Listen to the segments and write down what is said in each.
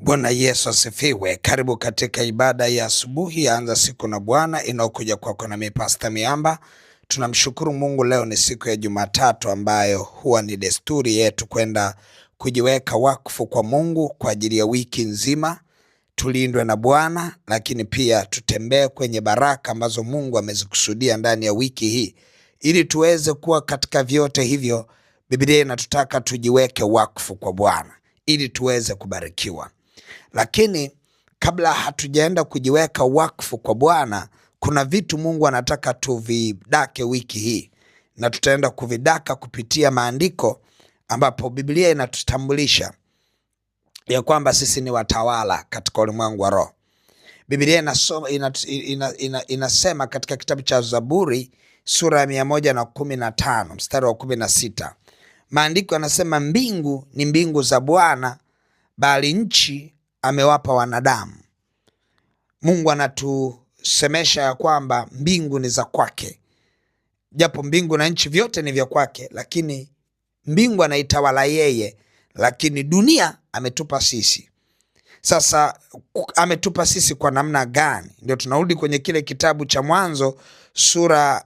Bwana Yesu asifiwe. Karibu katika ibada ya asubuhi ya Anza Siku na Bwana inayokuja kwako na mimi Pastor Miamba. Tunamshukuru Mungu, leo ni siku ya Jumatatu ambayo huwa ni desturi yetu kwenda kujiweka wakfu kwa Mungu kwa ajili ya wiki nzima. Tulindwe na Bwana, lakini pia tutembee kwenye baraka ambazo Mungu amezikusudia ndani ya wiki hii. Ili tuweze kuwa katika vyote hivyo, Biblia inatutaka tujiweke wakfu kwa Bwana ili tuweze kubarikiwa. Lakini kabla hatujaenda kujiweka wakfu kwa Bwana, kuna vitu Mungu anataka tuvidake wiki hii, na tutaenda kuvidaka kupitia maandiko ambapo Biblia inatutambulisha ya kwamba sisi ni watawala katika ulimwengu wa roho. Biblia inasema katika kitabu cha Zaburi sura ya 115 mstari wa 16. Maandiko yanasema, mbingu ni mbingu za Bwana, bali nchi amewapa wanadamu. Mungu anatusemesha ya kwamba mbingu ni za kwake. Japo mbingu na nchi vyote ni vya kwake, lakini mbingu anaitawala yeye, lakini dunia ametupa sisi. Sasa ametupa sisi kwa namna gani? Ndio tunarudi kwenye kile kitabu cha Mwanzo sura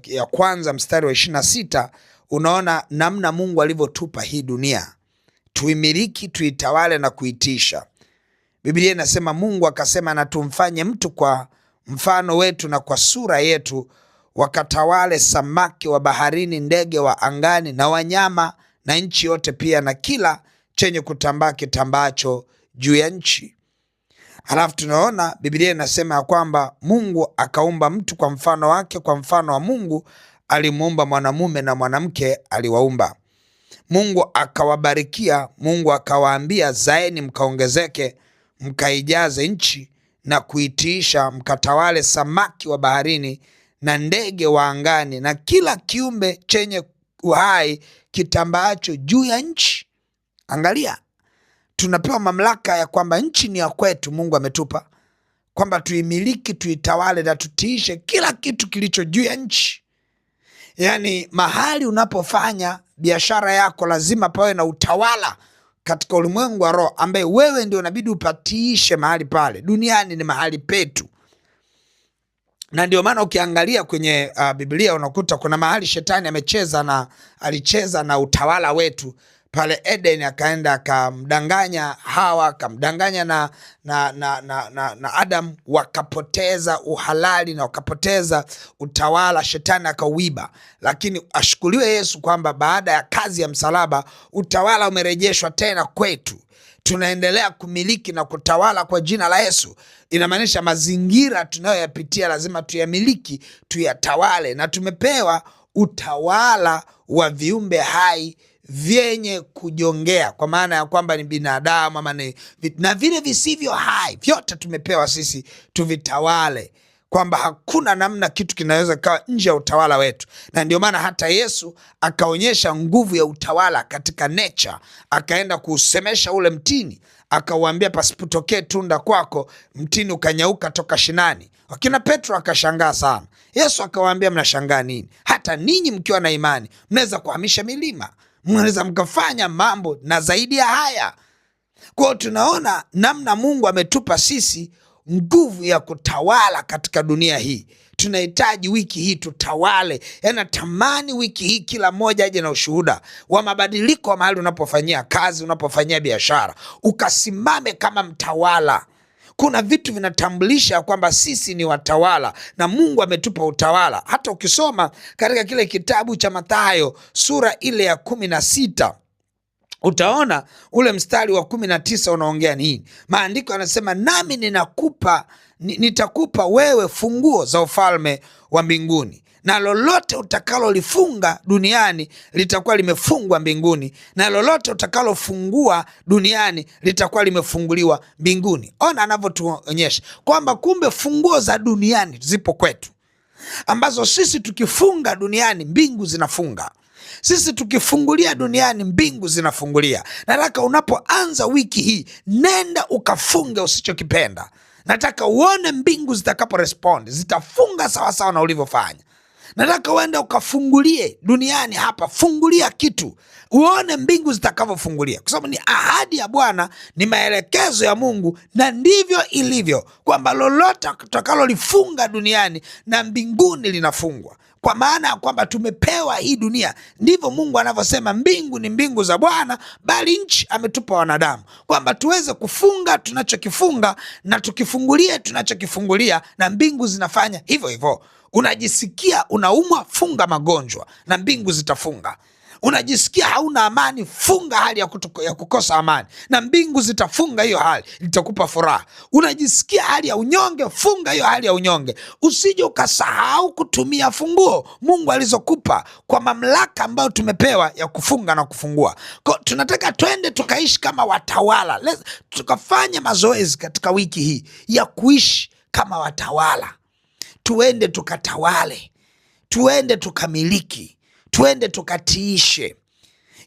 ya kwanza mstari wa 26. Unaona namna Mungu alivyotupa hii dunia tuimiliki, tuitawale na kuitisha. Biblia inasema Mungu akasema, na tumfanye mtu kwa mfano wetu na kwa sura yetu, wakatawale samaki wa baharini, ndege wa angani na wanyama, na nchi yote pia, na kila chenye kutambaa kitambacho juu ya nchi. Halafu tunaona Biblia inasema ya kwamba Mungu akaumba mtu kwa mfano wake, kwa mfano wa Mungu alimuumba, mwanamume na mwanamke aliwaumba. Mungu akawabarikia, Mungu akawaambia, zaeni mkaongezeke, mkaijaze nchi na kuitiisha, mkatawale samaki wa baharini na ndege wa angani na kila kiumbe chenye uhai kitambaacho juu ya nchi. Angalia, tunapewa mamlaka ya kwamba nchi ni ya kwetu. Mungu ametupa kwamba tuimiliki, tuitawale na tutiishe kila kitu kilicho juu ya nchi. Yaani mahali unapofanya biashara yako lazima pawe na utawala katika ulimwengu wa roho, ambaye wewe ndio unabidi upatiishe mahali pale. Duniani ni mahali petu, na ndio maana ukiangalia kwenye Biblia unakuta kuna mahali shetani alicheza na utawala wetu. Pale Eden akaenda akamdanganya Hawa, akamdanganya na Adam, wakapoteza uhalali na wakapoteza utawala, shetani akauiba. Lakini ashukuriwe Yesu kwamba baada ya kazi ya msalaba utawala umerejeshwa tena kwetu. Tunaendelea kumiliki na kutawala kwa jina la Yesu. Inamaanisha mazingira tunayoyapitia lazima tuyamiliki, tuyatawale, na tumepewa utawala wa viumbe hai vyenye kujongea, kwa maana ya kwamba ni binadamu ama na vile visivyo hai, vyote tumepewa sisi tuvitawale, kwamba hakuna namna kitu kinaweza kawa nje ya utawala wetu. Na ndio maana hata Yesu akaonyesha nguvu ya utawala katika nature. Akaenda kusemesha ule mtini, akauambia, pasipotokee tunda kwako, mtini ukanyauka toka shinani. Wakina Petro akashangaa sana. Yesu akawaambia, mnashangaa nini? Hata ninyi mkiwa na imani mnaweza kuhamisha milima, mnaweza mkafanya mambo na zaidi ya haya. Kwa hiyo tunaona namna Mungu ametupa sisi nguvu ya kutawala katika dunia hii. Tunahitaji wiki hii tutawale. Natamani wiki hii kila mmoja aje na ushuhuda wa mabadiliko wa mahali unapofanyia kazi, unapofanyia biashara, ukasimame kama mtawala. Kuna vitu vinatambulisha kwamba sisi ni watawala na Mungu ametupa utawala. Hata ukisoma katika kile kitabu cha Mathayo sura ile ya 16, utaona ule mstari wa 19 unaongea nini. Maandiko yanasema, nami nitakupa wewe funguo za ufalme wa mbinguni, na lolote utakalolifunga duniani litakuwa limefungwa mbinguni, na lolote utakalofungua duniani litakuwa limefunguliwa mbinguni. Ona anavyotuonyesha kwamba kumbe funguo za duniani zipo kwetu, ambazo sisi tukifunga duniani mbingu zinafunga. Sisi tukifungulia duniani mbingu zinafungulia. Nataka unapoanza wiki hii, nenda ukafunge usichokipenda. Nataka uone mbingu zitakapo respond, zitafunga sawa sawa na ulivyofanya. Nataka uende ukafungulie duniani hapa, fungulia kitu uone mbingu zitakavyofungulia, kwa sababu ni ahadi ya Bwana, ni maelekezo ya Mungu, na ndivyo ilivyo, kwamba lolote tutakalolifunga duniani na mbinguni linafungwa, kwa maana ya kwamba tumepewa hii dunia. Ndivyo Mungu anavyosema, mbingu ni mbingu za Bwana, bali nchi ametupa wanadamu, kwamba tuweze kufunga tunachokifunga na tukifungulie tunachokifungulia, na mbingu zinafanya hivyo hivyo. Unajisikia unaumwa, funga magonjwa na mbingu zitafunga. Unajisikia hauna amani, funga hali ya kukosa amani na mbingu zitafunga hiyo hali, itakupa furaha. Unajisikia hali ya unyonge, funga hiyo hali ya unyonge. Usije ukasahau kutumia funguo Mungu alizokupa kwa mamlaka ambayo tumepewa ya kufunga na kufungua. Kwa tunataka twende tukaishi kama watawala. Tukafanya mazoezi katika wiki hii ya kuishi kama watawala. Tuende tukatawale, tuende tukamiliki, tuende tukatiishe.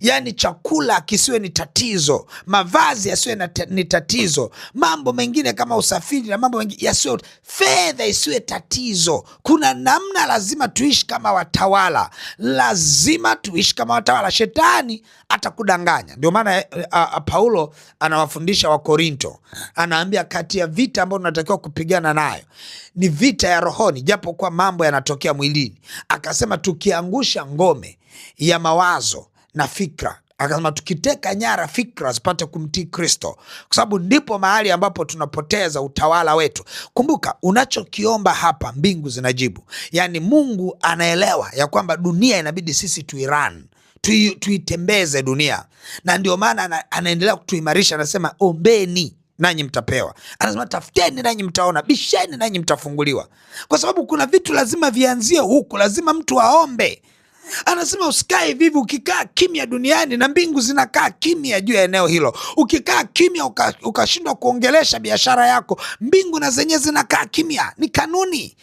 Yani chakula kisiwe ni tatizo, mavazi yasiwe ni tatizo, mambo mengine kama usafiri na mambo mengine yasiwe, fedha isiwe tatizo. Kuna namna lazima tuishi kama watawala, lazima tuishi kama watawala. Shetani atakudanganya. Ndio maana Paulo anawafundisha wa Korinto, anaambia kati ya vita ambayo tunatakiwa kupigana nayo ni vita ya rohoni, japo kwa mambo yanatokea mwilini. Akasema tukiangusha ngome ya mawazo na fikra, akasema tukiteka nyara fikra zipate kumtii Kristo, kwa sababu ndipo mahali ambapo tunapoteza utawala wetu. Kumbuka, unachokiomba hapa mbingu zinajibu. Yani Mungu anaelewa ya kwamba dunia inabidi sisi tuiran, tuitembeze dunia, na ndio maana anaendelea kutuimarisha. Anasema ombeni nanyi mtapewa, anasema tafuteni nanyi mtaona, bisheni nanyi mtafunguliwa, kwa sababu kuna vitu lazima vianzie huku, lazima mtu aombe. Anasema usikae vivi. Ukikaa kimya duniani na mbingu zinakaa kimya juu ya eneo hilo. Ukikaa kimya ukashindwa kuongelesha biashara yako, mbingu na zenye zinakaa kimya. Ni kanuni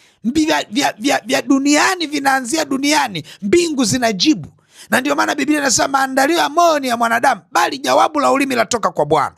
vya duniani, vinaanzia duniani, mbingu zinajibu. Na ndio maana Biblia inasema maandalio ya moyo ni ya mwanadamu, bali jawabu la ulimi latoka kwa Bwana.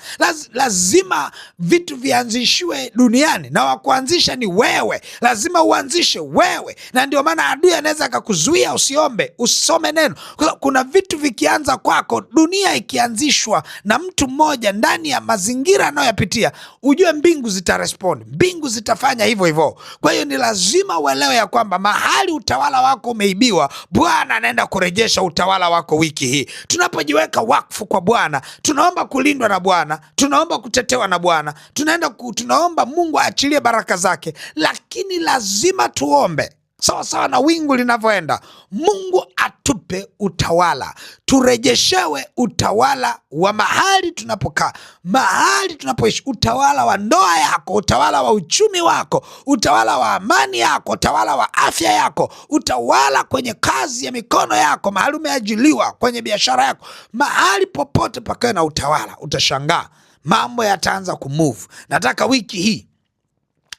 Lazima vitu vianzishiwe duniani, na wakuanzisha ni wewe. Lazima uanzishe wewe, na ndio maana adui anaweza akakuzuia usiombe, usome neno. Kuna vitu vikianza kwako, dunia ikianzishwa na mtu mmoja ndani ya mazingira anayoyapitia, ujue mbingu zitarespond, mbingu zitafanya hivyo hivyo. Kwa hiyo ni lazima uelewe ya kwamba mahali utawala wako umeibiwa, Bwana anaenda kurejesha utawala wako wiki hii. Tunapojiweka wakfu kwa Bwana, tunaomba kulindwa na Bwana, tunaomba kutetewa na Bwana, tunaomba Mungu aachilie baraka zake, lakini lazima tuombe sawa sawa na wingu linavyoenda. Mungu atupe utawala, turejeshewe utawala wa mahali tunapokaa, mahali tunapoishi, utawala wa ndoa yako, utawala wa uchumi wako, utawala wa amani yako, utawala wa afya yako, utawala kwenye kazi ya mikono yako, mahali umeajiliwa, kwenye biashara yako, mahali popote pakawe na utawala. Utashangaa mambo yataanza kumove. Nataka wiki hii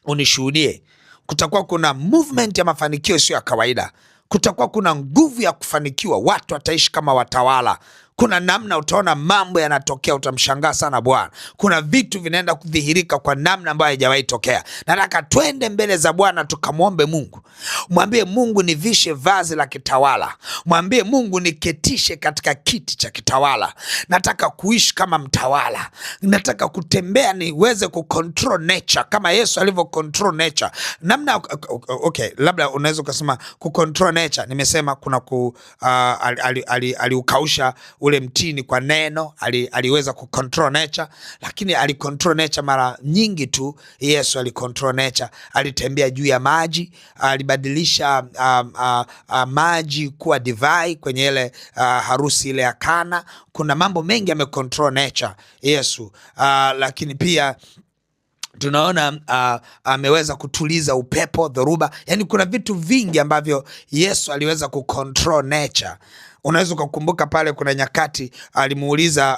unishuhudie, kutakuwa kuna movement ya mafanikio isiyo ya kawaida. Kutakuwa kuna nguvu ya kufanikiwa, watu wataishi kama watawala. Kuna namna utaona mambo yanatokea, utamshangaa sana Bwana. Kuna vitu vinaenda kudhihirika kwa namna ambayo haijawahi tokea. Nataka twende mbele za Bwana tukamwombe Mungu. Mwambie Mungu nivishe vazi la kitawala. Mwambie Mungu niketishe katika kiti cha kitawala. Nataka kuishi kama mtawala. Nataka kutembea niweze kucontrol nature kama Yesu alivyo control nature. Namna okay, labda unaweza kusema kucontrol nature. Nimesema kuna aliukausha ule mtini kwa neno, aliweza kucontrol nature, lakini alicontrol nature mara nyingi tu. Yesu alicontrol nature, alitembea juu ya maji, alibadilisha maji kuwa divai kwenye ile harusi ile ya Kana. Kuna mambo mengi amecontrol nature Yesu, lakini pia tunaona ameweza kutuliza upepo, dhoruba. Yani kuna vitu vingi ambavyo Yesu aliweza kucontrol nature. Unaweza kukumbuka pale kuna nyakati aliwauliza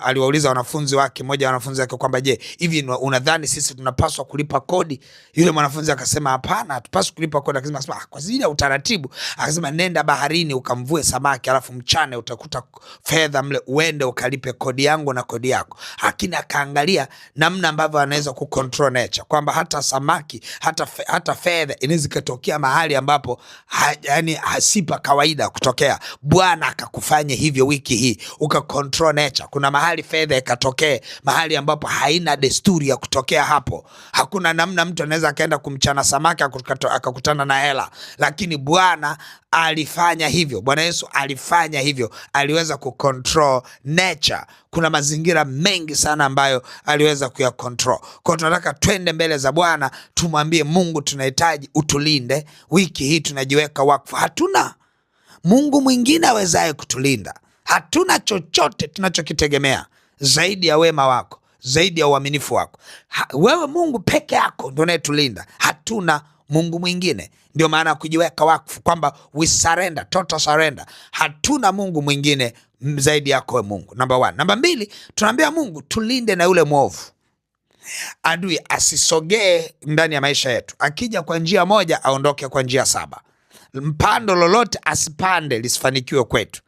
wanafunzi wake, mmoja wa wanafunzi wake kwamba je, hivi unadhani sisi tunapaswa kulipa kodi? Yule mwanafunzi akasema hapana, hatupaswi kulipa kodi. Akasema kwa ajili ya utaratibu. Akasema nenda baharini ukamvue samaki, alafu mchane utakuta fedha mle, uende ukalipe kodi yangu na kodi yako. Lakini akaangalia namna ambavyo anaweza kucontrol nature, kwamba hata samaki hata fedha inaweza kutokea mahali ambapo yani hasipa kawaida kutokea. Bwana akakufanya hivyo wiki hii, ukacontrol nature. Kuna mahali fedha ikatokee mahali ambapo haina desturi ya kutokea hapo. Hakuna namna mtu anaweza akaenda kumchana samaki akakutana na hela, lakini Bwana alifanya hivyo. Bwana Yesu alifanya hivyo, aliweza kucontrol nature. Kuna mazingira mengi sana ambayo aliweza kuyacontrol. Kwa tunataka twende mbele za Bwana, tumwambie Mungu tunahitaji utulinde. Wiki hii tunajiweka wakfu. Hatuna Mungu mwingine awezaye kutulinda. Hatuna chochote tunachokitegemea zaidi ya wema wako, zaidi ya uaminifu wako. Wewe Mungu peke yako ndio unayetulinda. Hatuna Mungu mwingine. Ndio maana kujiweka wakfu, kwamba we surrender, total surrender. Hatuna Mungu mwingine zaidi yako wewe Mungu. Number 1. Number 2, tunaambia Mungu tulinde na yule mwovu. Adui asisogee ndani ya maisha yetu. Akija kwa njia moja, aondoke kwa njia 7. Mpando lolote asipande lisifanikiwe kwetu.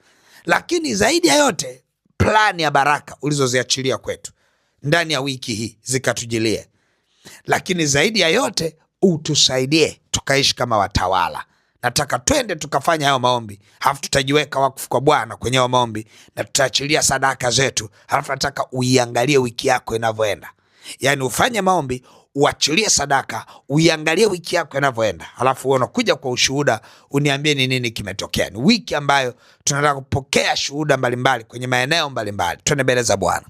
Lakini zaidi ya yote, plani ya baraka ulizoziachilia kwetu ndani ya wiki hii zikatujilie. Lakini zaidi ya yote, utusaidie tukaishi kama watawala. Nataka twende tukafanya hayo maombi, halafu tutajiweka wakfu kwa Bwana kwenye hayo maombi, na tutaachilia sadaka zetu. Halafu nataka uiangalie wiki yako inavyoenda. Yani ufanye maombi, uachilie sadaka, uiangalie wiki yako inavyoenda. Halafu unakuja kwa ushuhuda, uniambie ni nini kimetokea. Ni wiki ambayo tunataka kupokea shuhuda mbalimbali kwenye maeneo mbalimbali. Twende mbele za Bwana.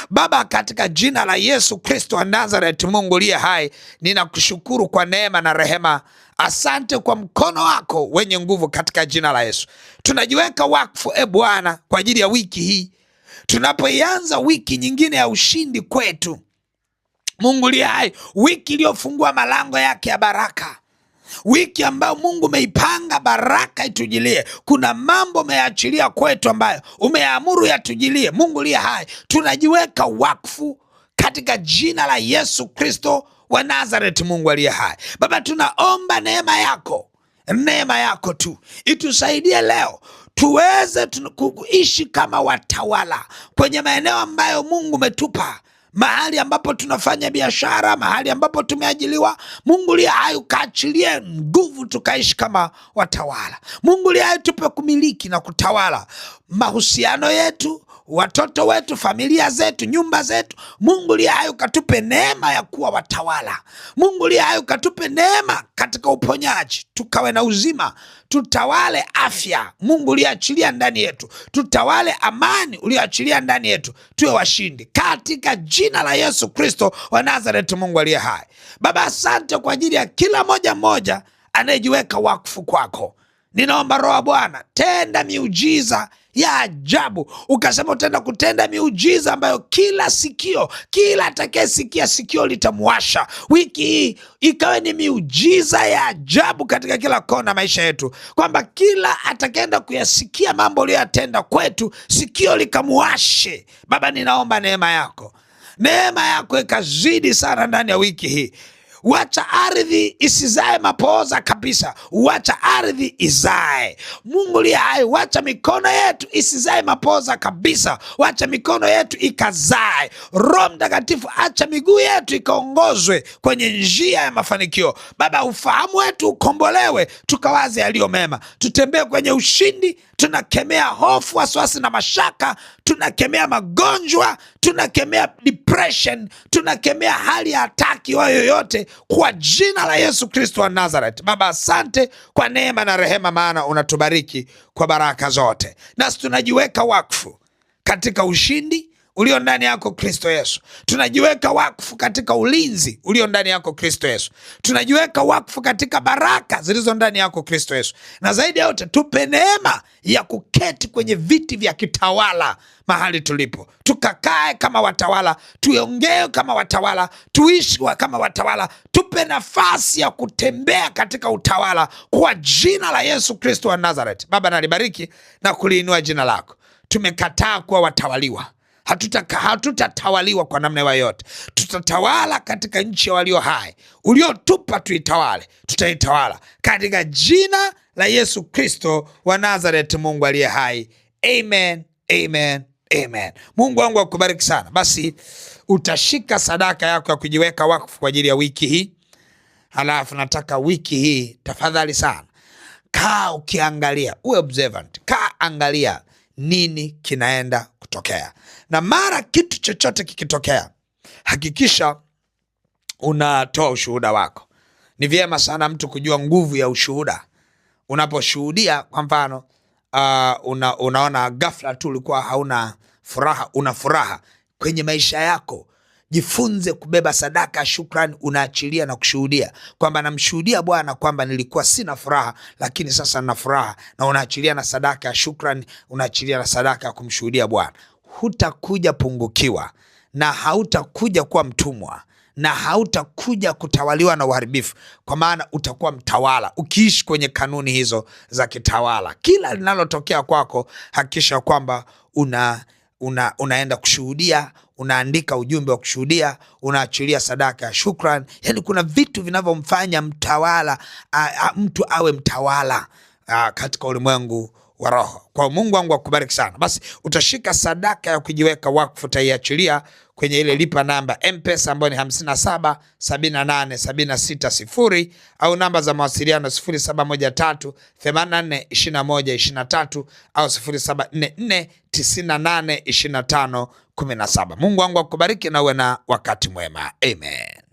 Baba, katika jina la Yesu Kristo wa Nazareth, Mungu aliye hai, ninakushukuru kwa neema na rehema. Asante kwa mkono wako wenye nguvu katika jina la Yesu. Tunajiweka wakfu Bwana kwa ajili ya wiki hii, tunapoianza wiki nyingine ya ushindi kwetu. Mungu aliye hai, wiki iliyofungua malango yake ya baraka, wiki ambayo Mungu umeipanga baraka itujilie. Kuna mambo umeachilia kwetu ambayo umeamuru yatujilie. Mungu aliye hai, tunajiweka wakfu katika jina la Yesu Kristo wa Nazareth. Mungu aliye hai, Baba, tunaomba neema yako tu itusaidie leo tuweze kuishi kama watawala kwenye maeneo ambayo Mungu umetupa, mahali ambapo tunafanya biashara, mahali ambapo tumeajiliwa. Mungu aliye hai, ukaachilie nguvu tukaishi kama watawala. Mungu aliye hai, tupe kumiliki na kutawala mahusiano yetu, watoto wetu, familia zetu, nyumba zetu. Mungu aliye hai, ukatupe neema ya kuwa watawala. Mungu aliye hai, ukatupe neema katika uponyaji, tukawe na uzima, tutawale afya Mungu uliachilia ndani yetu, tutawale amani uliachilia ndani yetu, tuwe washindi katika jina la Yesu Kristo wa Nazareth. Mungu aliye hai, Baba, asante kwa ajili ya kila mmoja anayejiweka wakfu kwako. Ninaomba Roho wa Bwana, tenda miujiza ya ajabu. Ukasema utaenda kutenda miujiza ambayo kila atakayesikia sikio litamwasha. Wiki hii ikawe ni miujiza ya ajabu katika kila kona maisha yetu, kwamba kila atakaenda kuyasikia mambo uliyotenda kwetu, sikio likamwashe. Baba, ninaomba neema yako ikazidi sana ndani ya wiki hii. Wacha ardhi isizae mapooza kabisa, wacha ardhi izae. Mungu aliye hai, wacha mikono yetu isizae mapooza kabisa, wacha mikono yetu ikazae. Roho Mtakatifu, acha miguu yetu ikaongozwe kwenye njia ya mafanikio. Baba, ufahamu wetu ukombolewe, tukawaze yaliyo mema, tutembee kwenye ushindi. Tunakemea hofu, wasiwasi na mashaka, tunakemea magonjwa, tunakemea depression, tunakemea hali ya ataki yoyote kwa jina la Yesu Kristo wa Nazareth. Baba, asante kwa neema na rehema, maana unatubariki kwa baraka zote. Nasi tunajiweka wakfu katika ushindi ulio ndani yako Kristo Yesu. Tunajiweka wakfu katika ulinzi ulio ndani yako Kristo Yesu. Tunajiweka wakfu katika baraka zilizo ndani yako Kristo Yesu. Na zaidi ya yote, tupe neema ya kuketi kwenye viti vya kitawala mahali tulipo, tukakae kama watawala, tuongee kama watawala, tuishi kama watawala. Tupe nafasi ya kutembea katika utawala kwa jina la Yesu Kristo wa Nazareth. Baba, nalibariki na kuliinua jina lako. Tumekataa kuwa watawaliwa. Hatutatawaliwa kwa namna yoyote. Tutatawala katika nchi ya walio hai. Uliotupa tuitawale, tutaitawala katika jina la Yesu Kristo wa Nazareth, Mungu aliye hai. Amen, amen, amen. Mungu wangu akubariki sana. Basi utashika sadaka yako ya kujiweka wakfu kwa ajili ya wiki hii. Halafu nataka wiki hii tafadhali sana, kaa ukiangalia, uwe observant, kaa angalia nini kinaenda kutokea. Na mara kitu chochote kikitokea, hakikisha unatoa ushuhuda wako. Ni vyema sana mtu kujua nguvu ya ushuhuda. Unaposhuhudia, kwa mfano unaona ghafla tu ulikuwa hauna furaha, una furaha kwenye maisha yako, jifunze kubeba sadaka ya shukrani. Unaachilia na kushuhudia kwamba namshuhudia Bwana kwamba nilikuwa sina furaha, lakini sasa nina furaha. Na unaachilia na sadaka ya shukrani, unaachilia na sadaka ya kumshuhudia Bwana. Hutakuja pungukiwa, na hautakuja kuwa mtumwa, na hautakuja kutawaliwa na uharibifu, kwa maana utakuwa mtawala ukiishi kwenye kanuni hizo za kitawala. Kila linalotokea kwako, hakikisha kwamba unaenda kushuhudia, unaandika ujumbe wa kushuhudia, unaachilia sadaka ya shukrani. Yani kuna vitu vinavyomfanya mtawala, mtu awe mtawala katika ulimwengu wa roho. Kwa Mungu wangu akubariki sana. Basi utashika sadaka ya kujiweka wakfu, utaiachilia kwenye ile lipa namba M-Pesa ambayo ni 57 78 76 0, au namba za mawasiliano 0713 84 21 23 au 0744 98 25 17. Mungu wangu akubariki na uwe na wakati mwema. Amen.